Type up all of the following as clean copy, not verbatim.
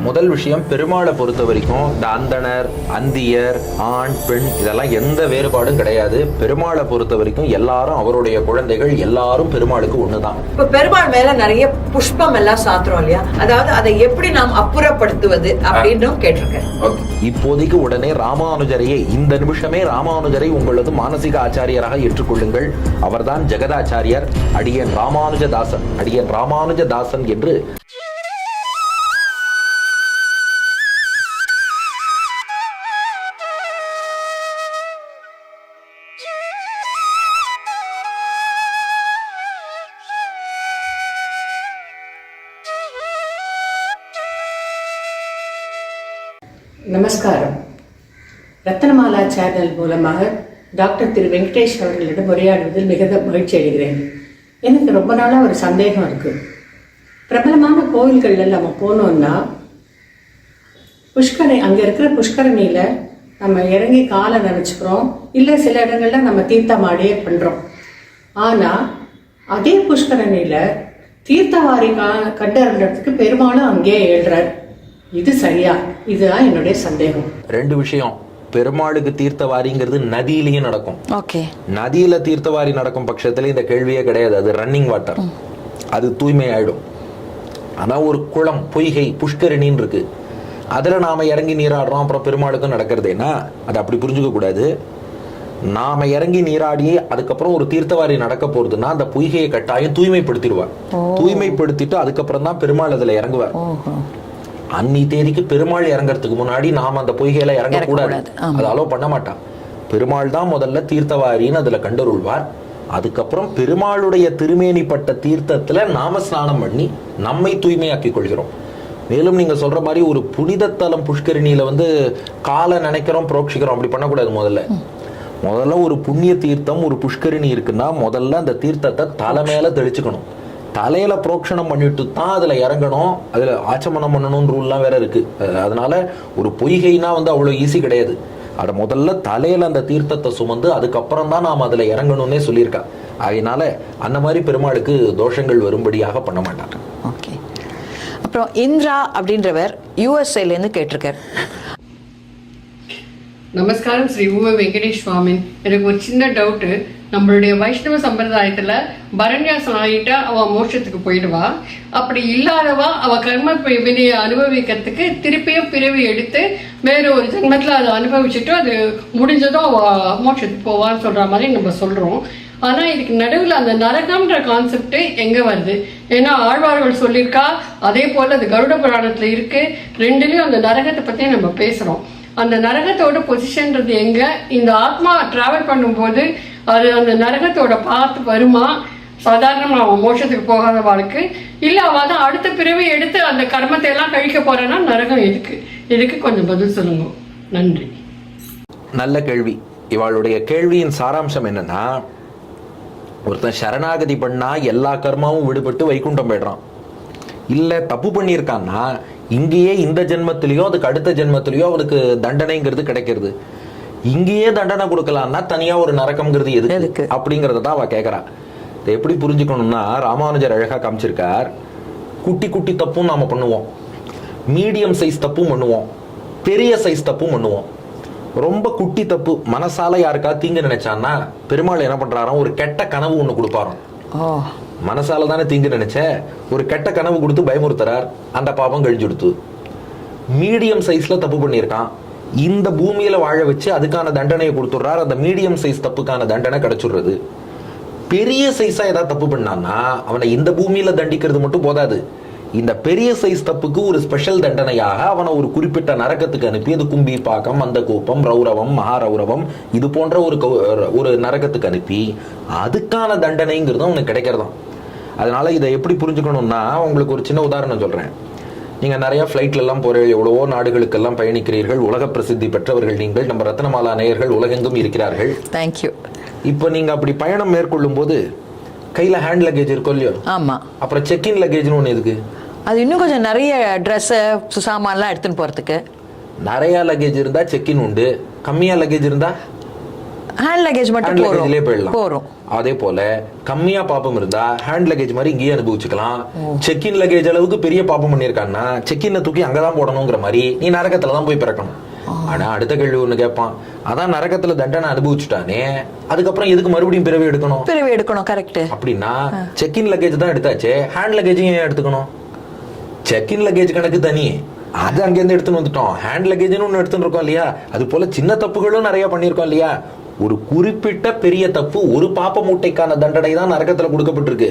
முதல் விஷயம், பெருமாளை பொறுத்த வரைக்கும் இந்த அந்தணர், அந்தியர், ஆண், பெண் இதெல்லாம் எந்த வேறுபாடும் கிடையாது. பெருமாளை பொறுத்த வரைக்கும் எல்லாரும் அவருடைய குழந்தைகள், எல்லாரும் பெருமாளுக்கு ஒண்ணுதான். இப்ப பெருமாள் மேல நிறைய புஷ்பம் எல்லாம் சாத்துறோம் இல்லையா, அதாவது அதை எப்படி நாம் அப்புறப்படுத்துவது அப்படின்னு கேட்டிருக்கேன். இப்போதைக்கு உடனே ராமானுஜரையே, இந்த நிமிஷமே ராமானுஜரை உங்களது மானசீக ஆச்சாரியராக ஏற்றுக்கொள்ளுங்கள். அவர்தான் ஜெகதாச்சாரியர். அடியன் ராமானுஜதாசன், அடியன் ராமானுஜதாசன் என்று நமஸ்காரம். ரத்னமாலா சேனல் மூலமாக டாக்டர் திரு வெங்கடேஷ் அவர்களிடம் உரையாடுவதில் மிக மகிழ்ச்சி அடைகிறேன். எனக்கு ரொம்ப நாளாக ஒரு சந்தேகம் இருக்குது. பிரபலமான கோவில்களில் நம்ம போனோம்னா அங்கே இருக்கிற புஷ்கரணியில் நம்ம இறங்கி காலை நினச்சிக்கிறோம், இல்லை சில இடங்கள்ல நம்ம தீர்த்தமாடியே பண்ணுறோம். ஆனால் அதே புஷ்கரணியில் தீர்த்தவாரி கண்டறிறதுக்கு பெருமாளும் அங்கேயே ஏழ்றார். இது சரியா? இதுதான் என்னுடைய சந்தேகம். ரெண்டு விஷயம். பெருமாளுக்கு தீர்த்தவாரிங்கிறது நதியிலையும் நடக்கும். நதியில தீர்த்தவாரி நடக்கும் பட்சத்துல இந்த கேள்வியே கிடையாது. அது ரன்னிங் வாட்டர், அது தூய்மை ஆயிடும். ஆனா ஒரு குளம், பொய்கை, புஷ்கரிணின்னு இருக்கு, அதுல நாம இறங்கி நீராடுறோம், அப்புறம் பெருமாளுக்கும் நடக்கிறதேனா அது அப்படி புரிஞ்சுக்க கூடாது. நாம இறங்கி நீராடி அதுக்கப்புறம் ஒரு தீர்த்தவாரி நடக்க போறதுன்னா அந்த பொய்கையை கட்டாயம் தூய்மைப்படுத்திடுவார். தூய்மைப்படுத்திட்டு அதுக்கப்புறம் தான் பெருமாள் அதுல இறங்குவார். அன்னி தேதிக்கு பெருமாள் இறங்கறதுக்கு முன்னாடி நாம அந்த பொய்கையில இறங்கக்கூடாது, அது அலோ பண்ண மாட்டான். பெருமாள் தான் முதல்ல தீர்த்தவாரின்னு அதுல கண்டருள்வார். அதுக்கப்புறம் பெருமாளுடைய திருமேனிப்பட்ட தீர்த்தத்துல நாம ஸ்நானம் பண்ணி நம்மை தூய்மையாக்கி கொள்கிறோம். மேலும் நீங்க சொல்ற மாதிரி ஒரு புனித தலம் புஷ்கரிணியில காலை நினைக்கிறோம், புரோட்சிக்கிறோம், அப்படி பண்ணக்கூடாது. முதல்ல ஒரு புண்ணிய தீர்த்தம், ஒரு புஷ்கரிணி இருக்குன்னா முதல்ல அந்த தீர்த்தத்தை தலை மேல தெளிச்சுக்கணும். தலையில புரோக்ஷணம் பண்ணிட்டு தான் அதுல இறங்கணும். அதுல ஆச்சமனம் பண்ணணும் ரூல்லாம் வேற இருக்கு. அதனால ஒரு பொய்கைனா அவ்வளவு ஈஸி கிடையாது. அத முதல்ல தலையில அந்த தீர்த்தத்தை சுமந்து அதுக்கப்புறம் தான் நாம அதுல இறங்கணும்னே சொல்லியிருக்கா. அதனால அந்த மாதிரி பெருமாளுக்கு தோஷங்கள் வரும்படியாக பண்ண மாட்டாங்க. ஓகே. அப்புறம் இந்திரா அப்படின்றவர் யூஎஸ்ஏல இருந்து கேட்டிருக்கார். நமஸ்காரம் ஸ்ரீ உவ வெங்கடேஷ் சுவாமின். எனக்கு ஒரு சின்ன டவுட்டு. நம்மளுடைய வைஷ்ணவ சம்பிரதாயத்துல பரண்யாசம் ஆகிட்டா அவ மோட்சத்துக்கு போயிடுவா. அப்படி இல்லாதவா அவ கர்ம வினையை அனுபவிக்கிறதுக்கு திருப்பியும் பிறவி எடுத்து வேற ஒரு ஜென்மத்துல அதை அனுபவிச்சுட்டு அது முடிஞ்சதும் அவ மோட்சத்துக்கு போவான்னு சொல்ற மாதிரி நம்ம சொல்றோம். ஆனா இதுக்கு நடுவில் அந்த நரகம்ன்ற கான்செப்ட் எங்க வருது? ஏன்னா ஆழ்வார்கள் சொல்லியிருக்கா, அதே போல அது கருட புராணத்துல இருக்கு. ரெண்டுலயும் அந்த நரகத்தை பத்தி நம்ம பேசுறோம். அந்த நரகத்தோட பொசிஷன்றது எங்க? இந்த ஆத்மா டிராவல் பண்ணும்போது அது அந்த நரகத்தோட பார்த்து வருமா? சாதாரணமா அவன் மோட்சத்துக்கு போகாத வாழ்க்கை இல்ல அவன் தான் அடுத்த பிறவி எடுத்து அந்த கர்மத்தை எல்லாம் கழிக்க போறான்னா நரகம் எதுக்கு? இதுக்கு கொஞ்சம் பதில் சொல்லுங்க. நன்றி. நல்ல கேள்வி. இவளுடைய கேள்வியின் சாராம்சம் என்னன்னா, ஒருத்தன் சரணாகதி பண்ணா எல்லா கர்மாவும் விடுபட்டு வைகுண்டம் போயிடுறான். இல்ல தப்பு பண்ணியிருக்கான்னா இங்கேயே இந்த ஜென்மத்திலயோ அதுக்கு அடுத்த ஜென்மத்திலயோ அவனுக்கு தண்டனைங்கிறது கிடைக்கிறது. இங்கேயே தண்டனை கொடுக்கலாம்னா தனியா ஒரு நரகம்ங்கிறது எதுக்கு அப்படிங்கறத தான் அவ கேட்கறா. இதை எப்படி புரிஞ்சுக்கணும்னா, ராமானுஜர் அழகா காமிச்சிருக்கார். குட்டி குட்டி தப்பும் நாம பண்ணுவோம், மீடியம் சைஸ் தப்பும் பண்ணுவோம், பெரிய சைஸ் தப்பும் பண்ணுவோம். ரொம்ப குட்டி தப்பு மனசால யாருக்கா தீங்கு நினைச்சான்னா பெருமாள் என்ன பண்றாராம், ஒரு கெட்ட கனவு ஒண்ணு கொடுப்பாராம். மனசால தானே தீங்கு நினைச்ச, ஒரு கெட்ட கனவு கொடுத்து பயமுறுத்துறார், அந்த பாவம் கழிஞ்சு கொடுத்து. மீடியம் சைஸ்ல தப்பு பண்ணியிருக்கான், இந்த பூமியில வாழ வச்சு அதுக்கான தண்டனையை கொடுத்துடுறார். அந்த மீடியம் சைஸ் தப்புக்கான தண்டனை கிடைச்சுடுறது. பெரிய சைஸா ஏதாவது தப்பு பண்ணான்னா அவனை இந்த பூமியில தண்டிக்கிறது மட்டும் போதாது, இந்த பெரிய சைஸ் தப்புக்கு ஒரு ஸ்பெஷல் தண்டனையாக அவனை ஒரு குறிப்பிட்ட நரகத்துக்கு அனுப்பி, அது கும்பி பாக்கம், அந்த கூப்பம், ரௌரவம், மகாரௌரவம், இது போன்ற ஒரு நரகத்துக்கு அனுப்பி அதுக்கான தண்டனைங்கிறது அவனுக்கு கிடைக்கிறதாம். அதனால இதை எப்படி புரிஞ்சுக்கணும்னா, உங்களுக்கு ஒரு சின்ன உதாரணம் சொல்றேன். நீங்க நிறைய ஃபிளைட்ல எல்லாம் போற, எவ்வளவோ நாடுகளுக்கெல்லாம் பயணிக்கிறீர்கள், உலக பிரசித்தி பெற்றவர்கள் நீங்கள். நம்ம ரத்னமாலா நேயர்கள் உலகெங்கும் இருக்கிறார்கள். தேங்க்யூ. இப்போ நீங்க அப்படி பயணம் மேற்கொள்ளும் போது கையில ஹேண்ட் லக்கேஜ் இருக்கும் இல்லையோ? ஆமா. அப்புறம் செக்இன் லக்கேஜ்னு ஒன்று இருக்கு. அது இன்னும் கொஞ்சம் நிறைய ட்ரெஸ் சாமான்லாம் எடுத்துன்னு போறதுக்கு. நிறைய லக்கேஜ் இருந்தா செக்இன் உண்டு, கம்மியா லக்கேஜ் இருந்தா ஹேண்ட் லக்கேஜ் மட்டும் லக்கேஜ்லயே போயிடலாம். போறோம். அதே போல கம்மியா பாப்பம் இருந்தா ஹேண்ட் லக்கேஜ் மாதிரி இங்கேயே அனுபவிச்சுக்கலாம். செக்இன் லக்கேஜ் அளவுக்கு பெரிய பாப்பம் பண்ணிருக்கான்னா செக்இன்ல தூக்கி அங்கதான் போடணுங்கிற மாதிரி நீ நரகத்துல தான் போய் பிறக்கணும். ஆனா அடுத்த கேள்வி ஒண்ணு கேட்பான், அதான் நரகத்துல தண்டனை அனுபவிச்சுட்டானே, அதுக்கப்புறம் எதுக்கு மறுபடியும் பிறவி எடுக்கணும்? கரெக்ட். அப்படின்னா செக்இன் லக்கேஜ் தான் எடுத்தாச்சே, ஹேண்ட் லக்கேஜையும் ஏன் எடுத்துக்கணும்? செக்இன் லக்கேஜ் கணக்கு தனி, அது அங்கேருந்து எடுத்துன்னு வந்துட்டோம். ஹேண்ட் லக்கேஜ்னு ஒன்று எடுத்துன்னு இருக்கோம் இல்லையா? அது போல சின்ன தப்புகளும் நிறைய பண்ணியிருக்கோம் இல்லையா? ஒரு குறிப்பிட்ட பெரிய தப்பு ஒரு பாப்ப மூட்டைக்கான தண்டனை தான் நரகத்துல கொடுக்கப்பட்டிருக்கு.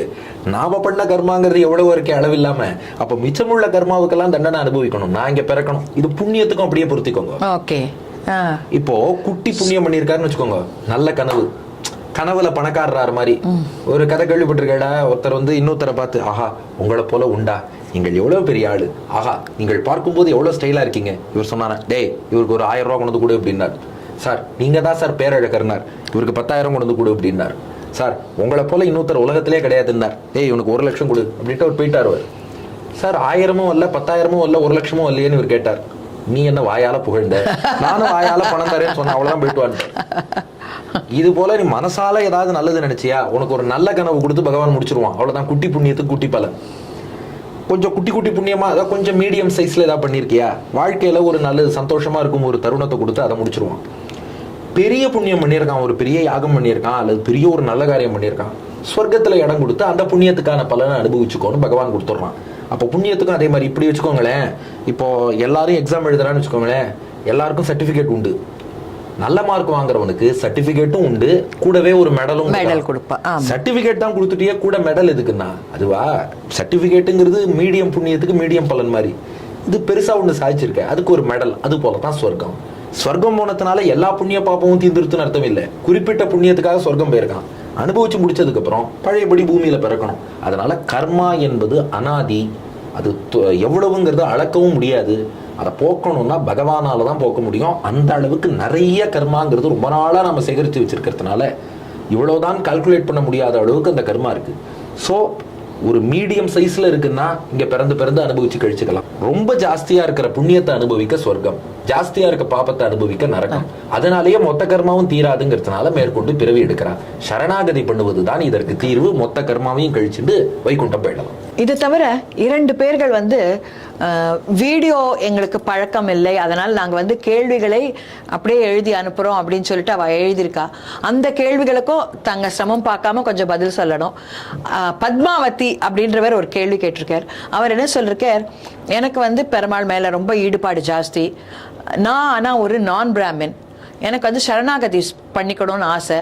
நாம பண்ண கர்மாங்கிறது எவ்வளவு வரைக்கும் அளவு இல்லாம, அப்ப மிச்சமுள்ள கர்மாவுக்கெல்லாம் தண்டனை அனுபவிக்கணும். நான் இங்க பிறக்கணும். இது புண்ணியத்துக்கும் அப்படியே பொருத்திக்கோங்க. ஓகே. இப்போ குட்டி புண்ணியம் பண்ணியிருக்காருன்னு வச்சுக்கோங்க, நல்ல கனவு, கனவுல பணக்காரர் மாதிரி ஒரு கதை கேள்விப்பட்டிருக்கா? ஒருத்தர் வந்து இன்னொருத்தரை பார்த்து, ஆஹா உங்களை போல உண்டா, நீங்கள் எவ்வளவு பெரிய ஆளு, ஆஹா நீங்கள் பார்க்கும்போது எவ்வளவு ஸ்டைலா இருக்கீங்க. இவர் சொன்னாரா, டேய் இவருக்கு ஒரு 1000 ரூபா கொண்டு கொடு அப்படின்னார். சார் நீங்க தான் சார் பேரழகர்னார். இவருக்கு 10,000 கொண்டு கொடு அப்படின்னார். சார் உங்களை போல இன்னொருத்தர் உலகத்திலே கிடையாதுன்னார். டேய் இவனுக்கு 1 லட்சம் கொடு அப்படின்ட்டு அவர் போயிட்டார். அவர் சார் 1000 இல்ல 10,000 இல்ல 1 லட்சமும் இல்லையேன்னு இவர் கேட்டார். நீ என்ன வாயால புகழ்ந்த, நானும் வாயால பணம் தரேன்னு சொன்ன, அவ்வளவுதான் போயிட்டு வந்துட்டேன். இது போல நீ மனசால ஏதாவது நல்லது நினைச்சியா, உனக்கு ஒரு நல்ல கனவு கொடுத்து பகவான் முடிச்சிருவான். அவ்வளவுதான். குட்டி புண்ணியத்துக்கு குட்டி பலன். கொஞ்சம் குட்டி குட்டி புண்ணியமா, அதாவது கொஞ்சம் மீடியம் சைஸ்ல ஏதாவது பண்ணிருக்கியா, வாழ்க்கையில ஒரு நல்லது சந்தோஷமா இருக்கும் ஒரு தருணத்தை கொடுத்து அதை முடிச்சிருவான். பெரிய புண்ணியம் பண்ணியிருக்கான், ஒரு பெரிய யாகம் பண்ணியிருக்கான், அல்லது பெரிய ஒரு நல்ல காரியம் பண்ணியிருக்கான், சொர்க்கத்துல இடம் கொடுத்து அந்த புண்ணியத்துக்கான பலனை அனுபவிச்சுக்கோன்னு பகவான் கொடுத்துட்றான். அப்போ புண்ணியத்துக்கும் அதே மாதிரி. இப்படி வச்சுக்கோங்களேன், இப்போ எல்லாரும் எக்ஸாம் எழுதுறான்னு வச்சுக்கோங்களேன், எல்லாருக்கும் சர்டிபிகேட் உண்டு. நல்ல மார்க் வாங்குறவனுக்கு சர்டிபிகேட்டும் உண்டு, கூடவே ஒரு மெடல் கொடுப்பா. சர்டிபிகேட் தான் கொடுத்துட்டே கூட மெடல் எதுக்குன்னா, அதுவா சர்டிபிகேட்டுங்கிறது மீடியம் புண்ணியத்துக்கு மீடியம் பலன் மாதிரி. இது பெருசா ஒண்ணு சாதிச்சிருக்க, அதுக்கு ஒரு மெடல். அது போலதான் சொர்க்கம். சொர்க்கம் போனதுனால எல்லா புண்ணிய பாப்பமும் தீர்ந்துருத்துன்னு அர்த்தம் இல்லை. குறிப்பிட்ட புண்ணியத்துக்காக சொர்க்கம் போயிருக்கான். அனுபவிச்சு முடிச்சதுக்கு அப்புறம் பழையபடி பூமியில பிறக்கணும். அதனால கர்மா என்பது அனாதி, அது எவ்வளவுங்கிறத அளக்கவும் முடியாது. அதை போக்கணும்னா பகவானால தான் போக்க முடியும். அந்த அளவுக்கு நிறைய கர்மாங்கிறது ரொம்ப நாளா நம்ம சேகரித்து வச்சிருக்கிறதுனால இவ்வளவுதான் கால்குலேட் பண்ண முடியாத அளவுக்கு அந்த கர்மா இருக்கு. ஸோ ஒரு மீடியம் சைஸ்ல இருக்குன்னா இங்க பிறந்து பிறந்து அனுபவிச்சு கழிச்சுக்கலாம். ரொம்ப ஜாஸ்தியா இருக்கிற புண்ணியத்தை அனுபவிக்க சொர்க்கம், ஜாஸ்தியா இருக்க பாப்பத்தை அனுபவிக்க நரகம். அதனாலேயே மொத்த கர்மாவும் தீராதுங்கிறதுனால மேற்கொண்டு பிறவி எடுக்கிறான். சரணாகதி பண்ணுவதுதான் இதற்கு தீர்வு. மொத்த கர்மாவையும் கழிச்சுட்டு வைகுண்டம் போயிடலாம். இது தவிர 2 பேர்கள் வந்து வீடியோ எங்களுக்கு பழக்கம் இல்லை, அதனால நாங்க வந்து கேள்விகளை அப்படியே எழுதி அனுப்புறோம் அப்படின்னு சொல்லிட்டு அவ எழுதியிருக்கா. அந்த கேள்விகளுக்கும் தங்க சிரமம் பார்க்காம கொஞ்சம் பதில் சொல்லணும். பத்மாவதி அப்படின்றவர் ஒரு கேள்வி கேட்டிருக்கார். அவர் என்ன சொல்லிருக்கார், எனக்கு வந்து பெருமாள் மேல ரொம்ப ஈடுபாடு ஜாஸ்தி, நான் ஆனா ஒரு நான் பிராமின், எனக்கு வந்து சரணாகதி பண்ணிக்கணும்னு ஆசை,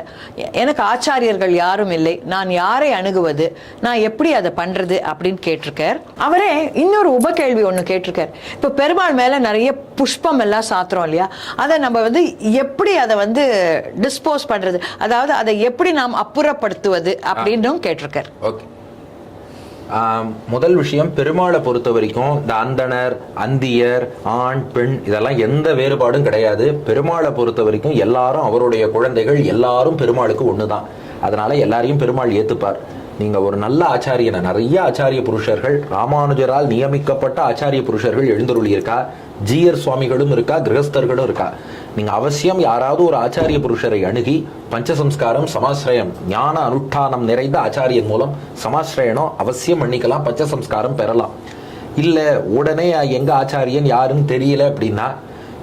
எனக்கு ஆச்சாரியர்கள் யாரும் இல்லை, நான் யாரை அணுகுவது, நான் எப்படி அதை பண்றது அப்படின்னு கேட்டிருக்கார். அவரே இன்னொரு உபகேள்வி ஒன்று கேட்டிருக்கார். இப்போ பெருமாள் மேல நிறைய புஷ்பம் எல்லாம் சாத்துறோம் இல்லையா, அதை நம்ம வந்து எப்படி அதை வந்து டிஸ்போஸ் பண்றது, அதாவது அதை எப்படி நாம் அப்புறப்படுத்துவது அப்படின்னும் கேட்டிருக்கார். ஓகே, முதல் விஷயம், பெருமாளை பொறுத்த வரைக்கும் இந்த அந்தணர், அந்தியர், ஆண், பெண் இதெல்லாம் எந்த வேறுபாடும் கிடையாது. பெருமாளை பொறுத்த வரைக்கும் எல்லாரும் அவருடைய குழந்தைகள், எல்லாரும் பெருமாளுக்கு ஒண்ணுதான். அதனால எல்லாரையும் பெருமாள் ஏத்துப்பார். நீங்க ஒரு நல்ல ஆச்சாரியனை, நிறைய ஆச்சாரிய புருஷர்கள், ராமானுஜரால் நியமிக்கப்பட்ட ஆச்சாரிய புருஷர்கள் எழுந்தருளி இருக்கா, ஜீயர் சுவாமிகளும் இருக்கா, கிரகஸ்தர்களும் இருக்கா. நீங்க அவசியம் யாராவது ஒரு ஆச்சாரிய புருஷரை அணுகி பஞ்சசம்ஸ்காரம், சமாசிரயம், ஞான அனுஷ்டானம் நிறைந்த ஆச்சாரியன் மூலம் சமாசிரயனம் அவசியம் பண்ணிக்கலாம், பஞ்சசம்ஸ்காரம் பெறலாம். இல்ல உடனே எங்க ஆச்சாரியன் யாருன்னு தெரியல அப்படின்னா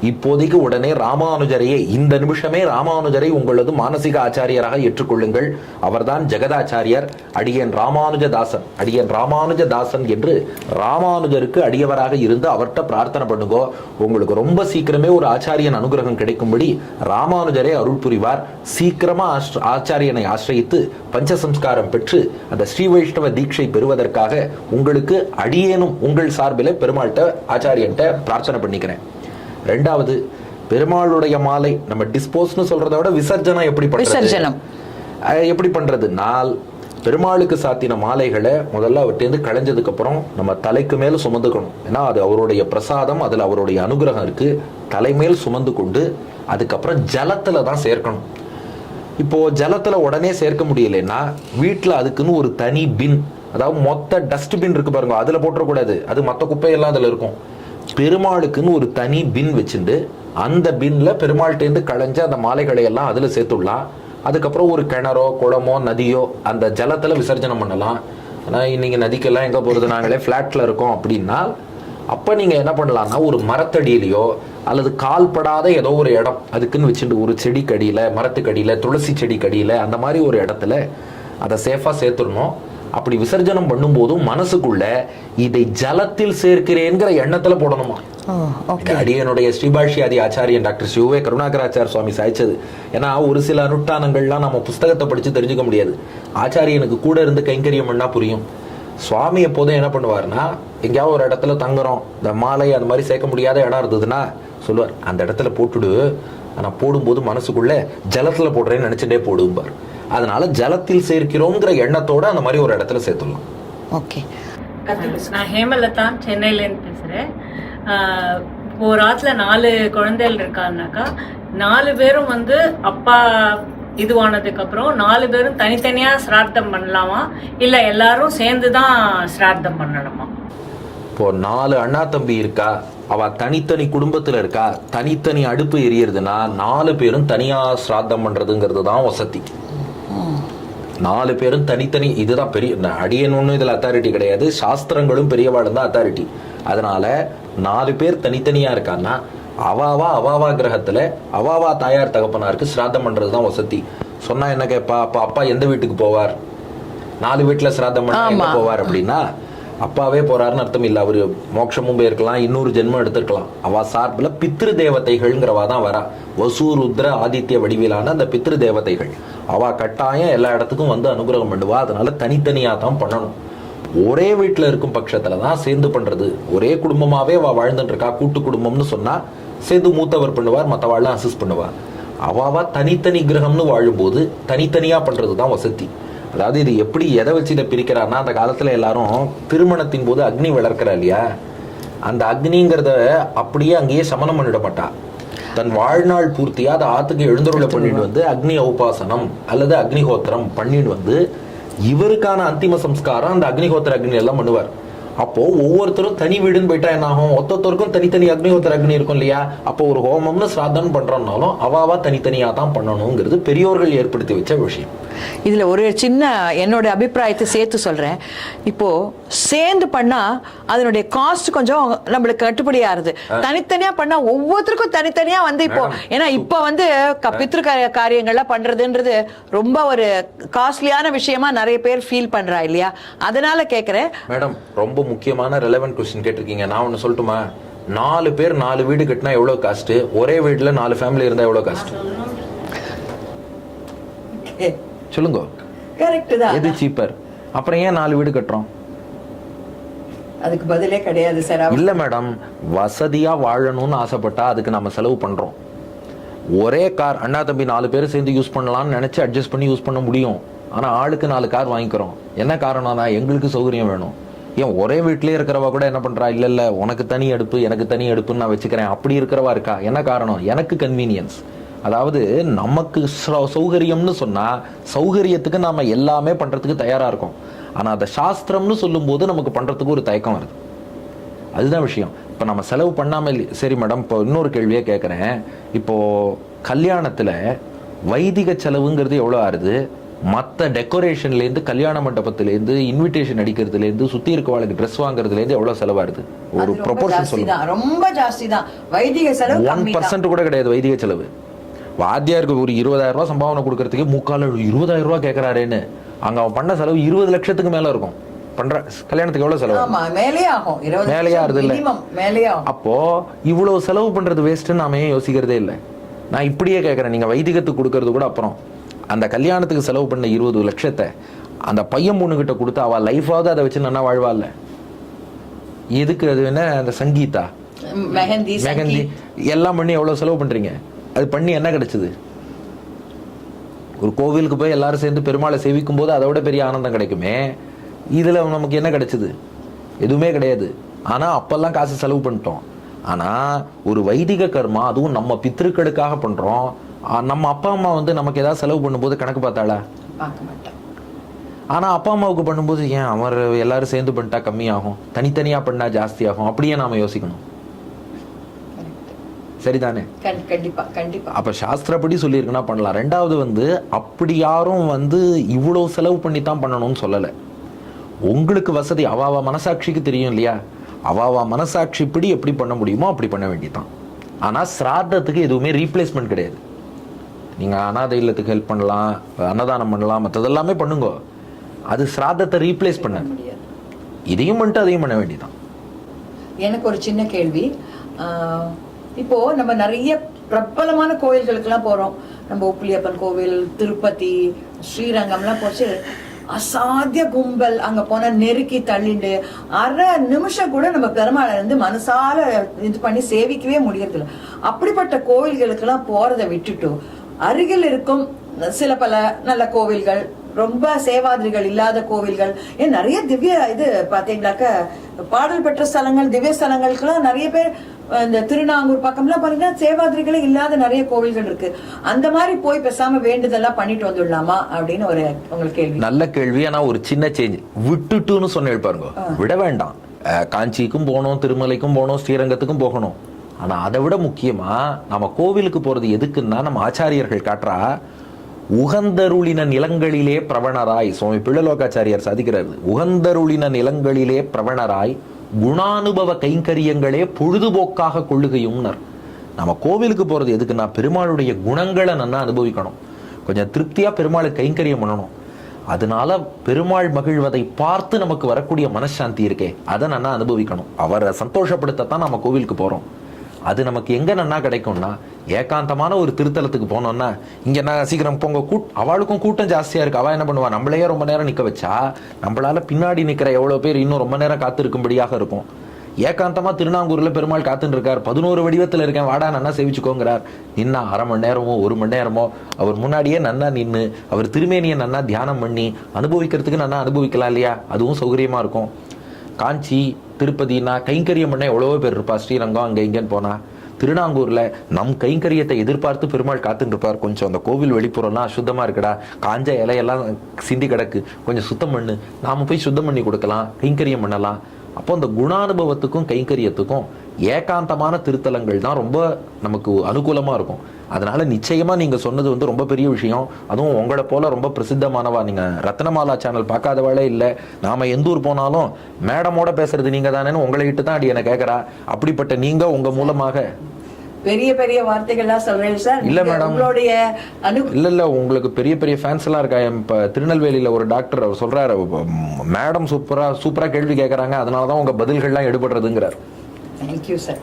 இப்போதைக்கு உடனே ராமானுஜரையே, இந்த நிமிஷமே ராமானுஜரை உங்களது மானசீக ஆச்சாரியராக ஏற்றுக்கொள்ளுங்கள். அவர்தான் ஜெகதாச்சாரியர். அடியன் ராமானுஜதாசன், அடியன் ராமானுஜதாசன் என்று ராமானுஜருக்கு அடியவராக இருந்து அவர்கிட்ட பிரார்த்தனை பண்ணுங்கோ. உங்களுக்கு ரொம்ப சீக்கிரமே ஒரு ஆச்சாரியன் அனுகிரகம் கிடைக்கும்படி ராமானுஜரே அருள் புரிவார். சீக்கிரமா ஆச்சாரியனை ஆசிரியித்து பஞ்சசம்ஸ்காரம் பெற்று அந்த ஸ்ரீ வைஷ்ணவ தீட்சை பெறுவதற்காக உங்களுக்கு அடியேனும் உங்கள் சார்பில் பெருமாள்கிட்ட ஆச்சாரியன்ட்ட பிரார்த்தனை பண்ணிக்கிறேன். ரெண்டாவது, பெருமாளுடைய மாலை நம்ம டிஸ்போஸ்னு சொல்றதை விட விசர்ஜனம் எப்படி பண்றது? நாள் பெருமாளுக்கு சாத்தின மாலைகளை முதல்ல அவர்கிட்ட களைஞ்சதுக்கு அப்புறம் நம்ம தலைக்கு மேல சுமந்துக்கணும். ஏன்னா அது அவருடைய பிரசாதம், அதுல அவருடைய அனுகிரகம் இருக்கு. தலைமேல் சுமந்து கொண்டு அதுக்கப்புறம் ஜலத்துல தான் சேர்க்கணும். இப்போ ஜலத்துல உடனே சேர்க்க முடியலன்னா வீட்டுல அதுக்குன்னு ஒரு தனி பின், அதாவது மொத்த டஸ்ட்பின் இருக்கு பாருங்க, அதுல போட்டுறக்கூடாது. அது மொத்த குப்பையெல்லாம் அதுல இருக்கும். பெருமாளுக்குன்னு ஒரு தனி பின் வச்சுட்டு அந்த பின்ல பெருமாள்கிட்டேருந்து களைஞ்ச அந்த மாலைகளை எல்லாம் அதுல சேர்த்துடலாம். அதுக்கப்புறம் ஒரு கிணறோ குளமோ நதியோ அந்த ஜலத்துல விசர்ஜனம் பண்ணலாம். ஆனா இன்னைக்கு நதிக்கெல்லாம் எங்க போறது, நாங்களே பிளாட்ல இருக்கோம் அப்படின்னா அப்ப நீங்க என்ன பண்ணலாம்னா ஒரு மரத்தடியிலையோ அல்லது கால்படாத ஏதோ ஒரு இடம் அதுக்குன்னு வச்சுட்டு ஒரு செடிக்கடியில, மரத்துக்கடியில, துளசி செடிக்கடியில அந்த மாதிரி ஒரு இடத்துல அதை சேஃபா சேர்த்துடணும். அப்படி விசர்ஜனம் பண்ணும்போதும் மனசுக்குள்ள இதை ஜலத்தில் சேர்க்கிறேங்கிற எண்ணத்துல போடணுமா. அடியனுடைய ஸ்ரீபாஷ்யாதி ஆச்சாரியன் டாக்டர் சிவே கருணாகராச்சார சுவாமி சாய்ச்சது. ஏன்னா ஒரு சில அனுஷ்டானங்கள்லாம் நம்ம புஸ்தகத்தை படிச்சு தெரிஞ்சுக்க முடியாது, ஆச்சாரியனுக்கு கூட இருந்து கைங்கரியம் பண்ணா புரியும். சுவாமி எப்போதும் என்ன பண்ணுவார்னா, எங்கேயாவது ஒரு இடத்துல தங்குறோம், இந்த மாலை அந்த மாதிரி சேர்க்க முடியாத இடம் இருந்ததுன்னா சொல்லுவார், அந்த இடத்துல போட்டுடு, ஆனா போடும்போது மனசுக்குள்ள ஜலத்துல போடுறேன்னு நினைச்சுட்டே போடுவார். அதனால ஜலத்தில் சேர்க்கிறோங்கிற எண்ணத்தோட அந்த மாதிரி ஒரு இடத்துல சேர்த்துடலாம். ஓகே. நான் ஹேமலதா சென்னையிலேருந்து பேசுகிறேன். இப்போ ஒரு ஆற்றுல 4 குழந்தைகள் இருக்காருனாக்கா 4 பேரும் வந்து அப்பா இதுவானதுக்கு அப்புறம் 4 பேரும் தனித்தனியா சிரார்த்தம் பண்ணலாமா, இல்ல எல்லாரும் சேர்ந்து தான் சிரார்த்தம் பண்ணணுமா? இப்போ 4 அண்ணா தம்பி இருக்கா, அவ தனித்தனி குடும்பத்துல இருக்கா, தனித்தனி அடுப்பு எரியறதுன்னா 4 பேரும் தனியா சிராத்தம் பண்றதுங்கிறது தான் வசதி. 4 பேரும் தனித்தனி, இதுதான் பெரிய அடியன் ஒன்றும் இதுல அத்தாரிட்டி கிடையாது, சாஸ்திரங்களும் பெரியவாளும் தான் அத்தாரிட்டி. அதனால 4 பேர் தனித்தனியா இருக்கான்னா அவாவா கிரகத்துல அவாவா தாயார் தகப்பனாருக்கு சிராத்தம் பண்றதுதான் வசதி. சொன்னா என்ன கேப்பா, அப்ப அப்பா எந்த வீட்டுக்கு போவார், 4 வீட்டுல சிராத்தம் பண்ண எங்க போவார் அப்படின்னா, அப்பாவே போறாருன்னு அர்த்தம் இல்ல. அவரு மோட்சமும் போயிருக்கலாம், இன்னொரு ஜென்மம் எடுத்திருக்கலாம். அவ சார்பில் பித்ரு தேவதைகள்ங்கிறவா தான் வரா. வசு ருத்ர ஆதித்ய வடிவிலான அந்த பித்ரு தேவதைகள் அவ கட்டாயம் எல்லா இடத்துக்கும் வந்து அனுகிரகம் பண்ணுவா. அதனால தனித்தனியா தான் பண்ணணும். ஒரே வீட்டுல இருக்கும் பட்சத்துல தான் சேர்ந்து பண்றது. ஒரே குடும்பமாவே அவ வாழ்ந்துட்டு இருக்கா, கூட்டு குடும்பம்னு சொன்னா சேர்ந்து மூத்தவர் பண்ணுவார், மற்றவாள்லாம் அசிஸ்ட் பண்ணுவார். அவாவா தனித்தனி கிரகம்னு வாழும்போது தனித்தனியா பண்றதுதான் வசதி. அதாவது இது எப்படி எதை வச்சு இதை பிரிக்கிறான்னா, அந்த காலத்துல எல்லாரும் திருமணத்தின் போது அக்னி வளர்க்கிறா இல்லையா, அந்த அக்னிங்கிறத அப்படியே அங்கேயே சமனம் பண்ணிட மாட்டா. தன் வாழ்நாள் பூர்த்தியா அதை ஆத்துக்கு எழுந்தருளை பண்ணிட்டு வந்து அக்னி உபாசனம் அல்லது அக்னிஹோத்திரம் பண்ணிட்டு வந்து இவருக்கான அந்திம சம்ஸ்காரம் அந்த அக்னிஹோத்திர அக்னி எல்லாம் பண்ணுவார். அப்போ ஒவ்வொருத்தரும் தனி வீடுன்னு போயிட்டா என்ன ஆகும், ஒருத்தருக்கும் தனித்தனி அக்னிஹோத்திர அக்னி இருக்கும் இல்லையா. அப்போ ஒரு ஹோமம்னு சிராதம் பண்றோம்னாலும் அவாவா தனித்தனியா தான் பண்ணணுங்கிறது பெரியோர்கள் ஏற்படுத்தி வச்ச விஷயம். இதுல ஒரு சின்ன என்னோட அபிப்பிராயத்தை சேர்த்து சொல்றேன். இப்போ சேர்ந்து பண்ணா அதனுடைய காஸ்ட் கொஞ்சம் நம்மளுக்கு கட்டுப்படி ஆறுது. தனித்தனியா பண்ணா ஒவ்வொருத்தருக்கும் தனித்தனியா வந்து இப்போ ஏன்னா இப்ப வந்து பித்ரு காரியங்கள்லாம் பண்றதுன்றது ரொம்ப ஒரு காஸ்ட்லியான விஷயமா நிறைய பேர் ஃபீல் பண்றா இல்லையா. அதனால கேக்குறேன் மேடம், ரொம்ப முக்கியமான ரெலவென்ட் கொஸ்டின் கேட்டிருக்கீங்க. நான் ஒன்னு சொல்லட்டுமா, 4 பேர் 4 வீடு கட்டினா எவ்வளவு காஸ்ட், ஒரே வீட்டுல 4 ஃபேமிலி இருந்தா எவ்வளவு காஸ்ட் சொல்லுங்க. கரெக்ட் தான். எது சீப்பர்? அப்புறம் ஏன் 4 வீடு கட்டுறோம்? அதுக்கு பதிலே கிடையாது சார். இல்ல மேடம், வசதியா வாழணும்னு ஆசைப்பட்டா அதுக்கு நம்ம செலவு பண்றோம். ஒரே கார் அண்ணா தம்பி 4 பேர் சேர்ந்து யூஸ் பண்ணலாம்னு நினைச்சு அட்ஜஸ்ட் பண்ணி யூஸ் பண்ண முடியும். ஆனா ஆளுக்கு 4 கார் வாங்கிக்கிறோம். என்ன காரணம்னா எங்களுக்கு சௌகரியம் வேணும். ஏன் ஒரே வீட்லயே இருக்கிறவா கூட என்ன பண்றா, இல்ல உனக்கு தனி அடுப்பு எனக்கு தனி அடுப்புன்னு நான் வச்சுக்கிறேன் அப்படி இருக்கிறவா இருக்கா. என்ன காரணம்? எனக்கு கன்வீனியன்ஸ். அதாவது நமக்கு சௌகரியம்னு சொன்னா சௌகரியத்துக்கு நாம எல்லாமே பண்றதுக்கு தயாரா இருக்கும். ஆனா அதை சாஸ்திரம்னு சொல்லும் போது நமக்கு பண்றதுக்கு ஒரு தயக்கம் வருது. அதுதான் விஷயம். இப்ப நம்ம செலவு பண்ணாம சரி மேடம், இப்போ இன்னொரு கேள்வியே கேட்கறேன். இப்போ கல்யாணத்துல வைதிக செலவுங்கிறது எவ்வளவு ஆறுது? மற்ற டெக்கரேஷன்ல இருந்து, கல்யாண மண்டபத்துல இருந்து, இன்விடேஷன் அடிக்கிறதுல இருந்து, சுத்தி இருக்கவாளுக்கு ட்ரெஸ் வாங்குறதுல இருந்து எவ்வளவு செலவாருது? ஒரு ப்ரொபோர்ஷன் சொல்லுங்க. ரொம்ப ஜாஸ்தி தான். வைதிக செலவு 1% கூட கிடையாது வைதிக செலவு. வாத்தியாருக்கு ஒரு 20,000 ரூபாய் சம்பாவனை கொடுக்கறதுக்கு 20,000 ரூபாய் கேட்கறாருன்னு அங்க அவன் பண்ண செலவு 20 லட்சத்துக்கு மேல இருக்கும். பண்ற கல்யாணத்துக்கு எவ்வளவு செலவு? மேலேயே ஆகும். மேலேயே ஆறுது இல்ல. அப்போ இவ்வளவு செலவு பண்றது வேஸ்ட்னு நாம ஏன் யோசிக்கிறதே இல்லை? நான் இப்படியே கேட்கறேன், நீங்க வைதிகத்துக்கு கொடுக்கறது கூட அப்புறம் அந்த கல்யாணத்துக்கு செலவு பண்ண 20 லட்சத்தை அந்த பையன் பொண்ணு கிட்ட கொடுத்து அவ லைஃபாவது அதை வச்சு நல்லா வாழ்வாள்ல. எதுக்கு அது என்ன அந்த சங்கீதா மெஹந்தி எல்லாம் பண்ணி எவ்வளவு செலவு பண்றீங்க? அது பண்ணி என்ன கிடைச்சது? ஒரு கோவிலுக்கு போய் எல்லாரும் சேர்ந்து பெருமாளை சேவிக்கும் போது அதை விட பெரிய ஆனந்தம் கிடைக்குமே. இதுல நமக்கு என்ன கிடைச்சது? எதுவுமே கிடையாது. ஆனா அப்பெல்லாம் காசு செலவு பண்ணிட்டோம். ஆனா ஒரு வைதிக கர்மா, அதுவும் நம்ம பித்ருக்களுக்காக பண்றோம். நம்ம அப்பா அம்மா வந்து நமக்கு ஏதாவது செலவு பண்ணும்போது கணக்கு பார்த்தாளா? ஆனா அப்பா அம்மாவுக்கு பண்ணும்போது ஏன் அவர் எல்லாரும் சேர்ந்து பண்ணிட்டா கம்மியாகும், தனித்தனியா பண்ணா ஜாஸ்தி ஆகும், அப்படியே நாம யோசிக்கணும். சரிதானே? கண்டிப்பா கண்டிப்பா. அப்ப சாஸ்திரப்படி சொல்லியிருக்குன்னா பண்ணலாம். ரெண்டாவது வந்து அப்படி யாரும் வந்து இவ்வளவு செலவு பண்ணி தான் பண்ணணும்னு சொல்லலை. உங்களுக்கு வசதி அவாவா மனசாட்சிக்கு தெரியும் இல்லையா? அவாவா மனசாட்சிப்படி எப்படி பண்ண முடியுமோ அப்படி பண்ண வேண்டியதான். ஆனா சிராதத்துக்கு எதுவுமே ரீப்ளேஸ்மெண்ட் கிடையாது. நீங்க அனாதை இல்லத்துக்கு ஹெல்ப் பண்ணலாம், அன்னதானம் பண்ணலாம், மற்றதெல்லாமே பண்ணுங்க. அது சிராதத்தை ரீப்ளேஸ் பண்ண முடியாது. இதையும் பண்ணிட்டு அதையும் பண்ண வேண்டியதான். எனக்கு ஒரு சின்ன கேள்வி. இப்போ நம்ம நிறைய பிரபலமான கோயில்களுக்கெல்லாம் போறோம். நம்ம உப்பிலியப்பன் கோவில், திருப்பதி, ஸ்ரீரங்கம்லாம் போச்சு, அசாத்திய கும்பல். அங்க போன நெருக்கி தள்ளிண்டு அரை நிமிஷம் கூட நம்ம பெருமாளை வந்து மனசால இது பண்ணி சேவிக்கவே முடியறதில்ல. அப்படிப்பட்ட கோவில்களுக்கெல்லாம் போறதை விட்டுட்டு அருகில் இருக்கும் சில பல நல்ல கோவில்கள், ரொம்ப சேவாதிரிகள் இல்லாத கோவில்கள், ஏன் நிறைய திவ்ய இது பாத்தீங்கன்னாக்க பாடல் பெற்ற ஸ்தலங்கள், திவ்ய ஸ்தலங்களுக்கெல்லாம் நிறைய பேர் இந்த திருநாங்கூர் பக்கம்லாம் பாத்தீங்கன்னா சேவாதிரிகளே இல்லாத நிறைய கோவில்கள் இருக்கு. அந்த மாதிரி போய் பேசாம வேண்டுதெல்லாம் பண்ணிட்டு வந்துடலாமா அப்படின்னு ஒரு உங்களுக்கு கேள்வி. நல்ல கேள்வி. ஆனா ஒரு சின்ன சேஞ்ச், விட்டுட்டுன்னு சொன்னேன் பாருங்க, விட வேண்டாம். காஞ்சிக்கும் போகணும், திருமலைக்கும் போகணும், ஸ்ரீரங்கத்துக்கும் போகணும். ஆனா அதை விட முக்கியமா நம்ம கோவிலுக்கு போறது எதுக்குன்னா, நம்ம ஆச்சாரியர்கள் காட்டுறா உகந்தருளின நிலங்களிலே பிரவணராய், சுவாமி பிள்ளலோகாச்சாரியார் சாதிக்கிறார், உகந்தருளின நிலங்களிலே பிரவணராய் குணானுபவ கைங்கரியங்களே பொழுதுபோக்காக கொள்ளுகையும்னர். நம்ம கோவிலுக்கு போறது எதுக்குன்னா பெருமாளுடைய குணங்களை நல்லா அனுபவிக்கணும், கொஞ்சம் திருப்தியா பெருமாளுக்கு கைங்கரியம் பண்ணணும். அதனால பெருமாள் மகிழ்வதை பார்த்து நமக்கு வரக்கூடிய மனசாந்தி இருக்கே, அதை நல்லா அனுபவிக்கணும். அவரை சந்தோஷப்படுத்தத்தான் நம்ம கோவிலுக்கு போறோம். அது நமக்கு எங்க நன்னா கிடைக்கும்னா, ஏகாந்தமான ஒரு திருத்தலத்துக்கு போனோம்னா, இங்க நான் சீக்கிரம் போங்க, அவளுக்கும் கூட்டம் ஜாஸ்தியா இருக்கு, அவ என்ன பண்ணுவா, நம்மளையே ரொம்ப நேரம் நிக்க வச்சா நம்மளால பின்னாடி நிக்கிற எவ்வளவு பேர் இன்னும் ரொம்ப நேரம் காத்திருக்கும்படியாக இருக்கும். ஏகாந்தமா திருநாங்கூர்ல பெருமாள் காத்துட்டு இருக்கார், 11 வடிவத்துல இருக்கேன், வாடா நன்னா சேவிச்சுக்கோங்கிறார். நின்னா அரை மணி நேரமோ 1 மணி நேரமோ அவர் முன்னாடியே நன்னா நின்று அவர் திருமேனியை நன்னா தியானம் பண்ணி அனுபவிக்கிறதுக்கு நன்னா அனுபவிக்கலாம் இல்லையா? அதுவும் சௌகரியமா இருக்கும். காஞ்சி, திருப்பதினா கைங்கரியம் பண்ண எவ்வளவோ பேர் இருப்பா. ஸ்ரீரங்கம் அங்க இங்கன்னு போனா, திருநாங்கூர்ல நம் கைங்கரியத்தை எதிர்பார்த்து பெருமாள் காத்துட்டு இருப்பார். கொஞ்சம் அந்த கோவில் வெளிப்புறம்லாம் அசுத்தமா இருக்குடா, காஞ்ச இலையெல்லாம் சிந்தி கிடக்கு, கொஞ்சம் சுத்தம் பண்ணு, நாம போய் சுத்தம் பண்ணி கொடுக்கலாம், கைங்கரியம் பண்ணலாம். அப்போ அந்த குணானுபவத்துக்கும் கைங்கரியத்துக்கும் ஏகாந்தமான திருத்தலங்கள் தான் ரொம்ப நமக்கு அனுகூலமா இருக்கும். அதனால நிச்சயமா நீங்க சொன்னது வந்து ரொம்ப பெரிய விஷயம். அதுவும் உங்களை போல ரொம்ப பிரசித்தமானவா, நீங்க ரத்னமாலா சேனல் பார்க்காதவாளே இல்லை. நாம எந்த ஊர் போனாலும் மேடமோட பேசுறது நீங்க தானேன்னு உங்களை கிட்ட தான் அடி என்ன கேட்கறா. அப்படிப்பட்ட நீங்க உங்க மூலமாக பெரிய பெரிய வார்த்தைகள்லாம் சொல்றேன் சார். இல்ல மேடம், உங்களுடைய இல்ல உங்களுக்கு பெரிய பெரிய ஃபேன்ஸ் எல்லாம் இருக்கா. இப்ப திருநெல்வேலியில ஒரு டாக்டர் அவர் சொல்றாரு, மேடம் சூப்பரா கேள்வி கேட்கறாங்க, அதனாலதான் உங்க பதில்கள்லாம் எடுபடுறதுங்கிறார். Thank you sir.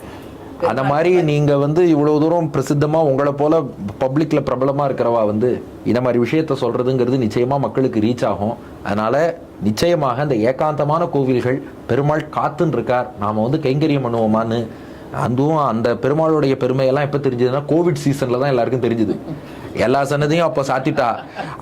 அந்த மாதிரி நீங்க வந்து இவ்வளவு தூரம் பிரசித்தமா உங்களை போல பப்ளிக்ல பிரபலமா இருக்கிறவா வந்து இந்த மாதிரி விஷயத்த சொல்றதுங்கிறது நிச்சயமா மக்களுக்கு ரீச் ஆகும். அதனால நிச்சயமாக இந்த ஏகாந்தமான கோவில்கள் பெருமாள் காத்துன்னு இருக்கார், நாம வந்து கைங்கரியம் பண்ணுவோமான்னு. அதுவும் அந்த பெருமாளுடைய பெருமையெல்லாம் எப்ப தெரிஞ்சதுன்னா கோவிட் சீசன்ல தான் எல்லாருக்கும் தெரிஞ்சுது. எல்லா சன்னதியும் அப்ப சாத்திட்டா,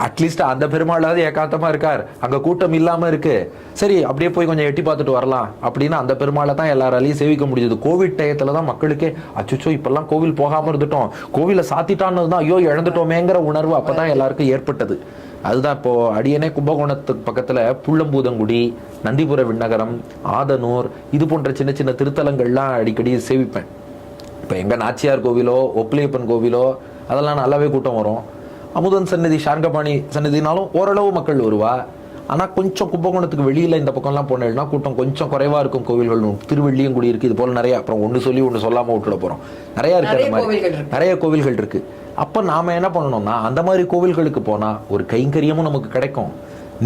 அட்லீஸ்ட் அந்த பெருமாளாவது ஏகாந்தமா இருக்கார், அங்க கூட்டம் இல்லாம இருக்கு, சரி அப்படியே போய் கொஞ்சம் எட்டி பார்த்துட்டு வரலாம் அப்படின்னு அந்த பெருமாளை தான் எல்லாராலையும் சேவிக்க முடிஞ்சது. கோவிட் டயத்துல தான் மக்களுக்கே அச்சுச்சோ இப்பெல்லாம் கோவில் போகாம இருந்துட்டோம், கோவிலை சாத்திட்டான்னு தான் ஐயோ இழந்துட்டோமேங்கிற உணர்வு அப்பதான் எல்லாருக்கும் ஏற்பட்டது. அதுதான் இப்போ அடியனே கும்பகோணத்துக்கு பக்கத்துல புள்ளம்பூதங்குடி, நந்திபுர விண்ணகரம், ஆதனூர், இது போன்ற சின்ன சின்ன திருத்தலங்கள்லாம் அடிக்கடி சேவிப்பேன். இப்போ எங்க நாச்சியார் கோவிலோ ஒப்பிலியப்பன் கோவிலோ அதெல்லாம் நல்லாவே கூட்டம் வரும். அமுதன் சன்னதி, சார்கபாணி சன்னதினாலும் ஓரளவு மக்கள் வருவா. ஆனா கொஞ்சம் கும்பகோணத்துக்கு வெளியில இந்த பக்கம்லாம் போனேன்னா கூட்டம் கொஞ்சம் குறைவா இருக்கும். கோவில்கள் திருவள்ளியங்குடி இருக்கு, இது போல நிறைய, அப்புறம் ஒன்று சொல்லி ஒன்று சொல்லாம விட்டுட போறோம், நிறைய இருக்கு, நிறைய கோவில்கள் இருக்கு. அப்ப நாம என்ன பண்ணணும்னா அந்த மாதிரி கோவில்களுக்கு போனா ஒரு கைங்கரியமும் நமக்கு கிடைக்கும்,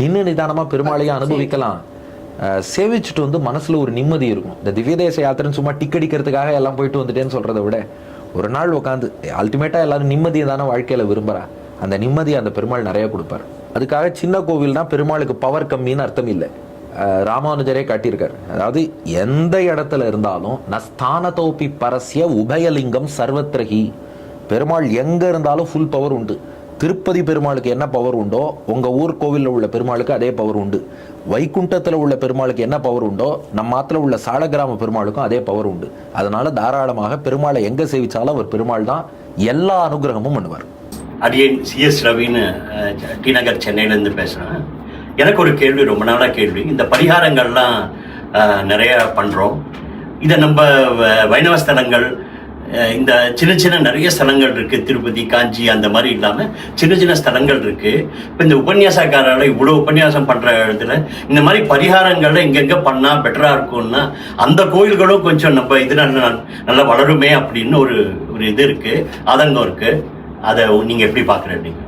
நின்று நிதானமா பெருமாளையும் அனுபவிக்கலாம், சேவிச்சுட்டு வந்து மனசுல ஒரு நிம்மதி இருக்கும். இந்த திவ்யதேச யாத்திரைன்னு சும்மா டிக்கடிக்கிறதுக்காக எல்லாம் போயிட்டு வந்துட்டேன்னு சொல்றதை விட ஒரு நாள் உட்காந்து அல்டிமேட்டா எல்லாரும் நிம்மதியை தானே வாழ்க்கையில விரும்புறா, அந்த நிம்மதியை அந்த பெருமாள் நிறைய கொடுப்பார். அதுக்காக சின்ன கோவில்னா பெருமாளுக்கு பவர் கம்மின்னு அர்த்தம் இல்லை. ராமானுஜரே காட்டியிருக்கார், அதாவது எந்த இடத்துல இருந்தாலும் நஸ்தானதோபி பரஸ்ய உபயலிங்கம் சர்வத்ரஹி, பெருமாள் எங்க இருந்தாலும் ஃபுல் பவர் உண்டு. திருப்பதி பெருமாளுக்கு என்ன பவர் உண்டோ உங்க ஊர் கோவிலில் உள்ள பெருமாளுக்கு அதே பவர் உண்டு. வைகுண்டத்தில் உள்ள பெருமாளுக்கு என்ன பவர் உண்டோ நம்ம ஆத்துல உள்ள சாலக்கிராம பெருமாளுக்கும் அதே பவர் உண்டு. அதனால தாராளமாக பெருமாளை எங்க சேவிச்சாலும் அவர் பெருமாள் தான் எல்லா அனுகிரகமும் பண்ணுவார். அடியேன் CS ரவின்னு டி நகர் சென்னையிலேருந்து பேசுகிறேன். எனக்கு ஒரு கேள்வி, ரொம்ப நாளாக கேள்வி. இந்த பரிகாரங்கள்லாம் நிறைய பண்ணுறோம், இதை நம்ம வைணவ ஸ்தலங்கள் இந்த சின்ன சின்ன நிறைய ஸ்தலங்கள் இருக்குது, திருப்பதி, காஞ்சி அந்த மாதிரி இல்லாமல் சின்ன சின்ன ஸ்தலங்கள் இருக்குது. இப்போ இந்த உபன்யாசக்காரால் இவ்வளோ உபன்யாசம் பண்ணுற இடத்துல இந்த மாதிரி பரிகாரங்களை எங்கெங்கே பண்ணால் பெட்டராக இருக்கும்னா அந்த கோயில்களும் கொஞ்சம் நம்ம இது நல்லா வளருமே அப்படின்னு ஒரு இது இருக்குது, ஆதங்கம் இருக்குது. அதை நீங்கள் எப்படி பார்க்குறீங்க?